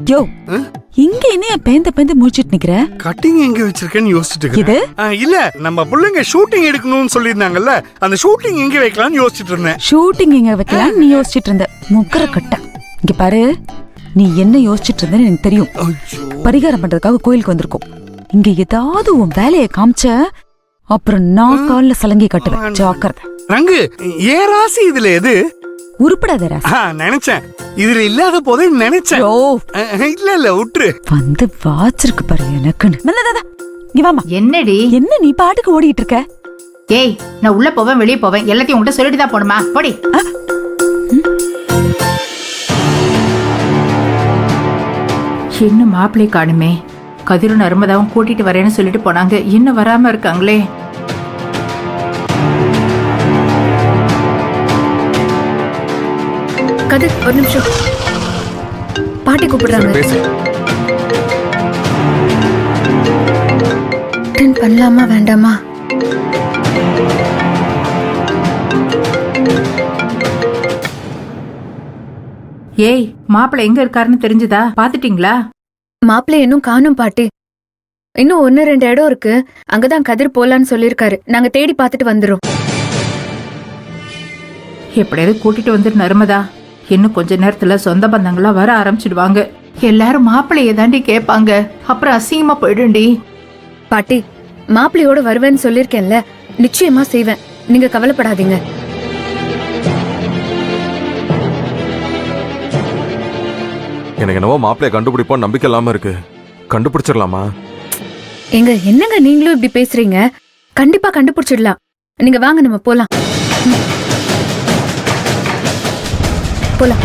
யோ இங்க என்ன பேந்த பேந்த முடிச்சிட்டு நிக்கிற? கட்டிங் எங்க வச்சிருக்கேன்னு யோசிச்சுட்டு இது இருக்கேன். இல்ல நம்ம பிள்ளைங்க ஷூட்டிங் எடுக்கணும்னு சொல்லியிருந்தாங்கல்ல, அந்த ஷூட்டிங் எங்க வைக்கலாம்னு யோசிச்சுட்டு இருந்தேன். ஷூட்டிங் எங்க வைக்கலாம் நீ யோசிச்சுட்டு இருந்த? முக்கர கட்ட. இங்க பாரு, நீ என்ன யோசிச்சுட்டு இருந்தன்னு எனக்கு தெரியும். பரிகாரம் பண்றதுக்காக கோயிலுக்கு வந்திருக்கோம். இங்க ஏதாவது உன் வேலையை காமிச்ச அப்புறம் நான் கால்ல சலங்கை கட்டுவேன். ஜாக்கிரதை. ரங்கு, ஏ ராசி இதுல எது? உருப்படாத ராசி. நினைச்சேன் இதுல இல்லாத போதே நினைச்சேன். இல்ல விட்டுரு. வந்து வாச்சிருக்கு பாரு எனக்குன்னு. இங்க வாமா. என்னடி என்ன நீ பாட்டுக்கு ஓடிட்டு இருக்க? ஏய், நான் உள்ள போவேன் வெளியே போவேன் எல்லாத்தையும் உங்ககிட்ட சொல்லிட்டு தான் போணுமா? போடி. இன்னும் மாப்பிள்ளை காணுமே. கதிரும் நர்மதாவும் கூட்டிட்டு வரேன்னு சொல்லிட்டு போனாங்க, இன்னும் வராம இருக்காங்களே. கதிர், ஒரு நிமிஷம். பாட்டி கூப்பிடுறாங்க. அட்டெண்ட் பண்ணலாமா வேண்டாமா? ஏய், மாப்பிள்ளை எங்க இருக்காருன்னு தெரிஞ்சுதா? பாத்துட்டீங்களா? மாப்பிள்ளை இன்னும் காணும் பாட்டி. இன்னும் 1-2 இடம் இருக்கு, அங்கதான் கதிர் போலான்னு சொல்லிருக்காரு. நாங்க தேடி பாத்துட்டு வந்துரும். எப்படியாவது கூட்டிட்டு வந்துரு நர்மதா. இன்னும் கொஞ்ச நேரத்துல சொந்த பந்தங்களா வர ஆரம்பிச்சிடுவாங்க. எல்லாரும் மாப்பிள்ளைய தாண்டி கேட்பாங்க, அப்புறம் அசிங்கமா போயிடுண்டி. பாட்டி, மாப்பிள்ளையோட வருவேன்னு சொல்லிருக்கேன்ல, நிச்சயமா செய்வேன். நீங்க கவலைப்படாதீங்க. எனக்கு என்னவோ மாப்பிளைய கண்டுபிடிப்போம் நம்பிக்கை இல்லாம இருக்கு. கண்டுபிடிச்சிடலாமா? எங்க என்னங்க நீங்களும் இப்படி பேசுறீங்க? கண்டிப்பா கண்டுபிடிச்சிடலாம். நீங்க வாங்க, நம்ம போலாம். போலாம்.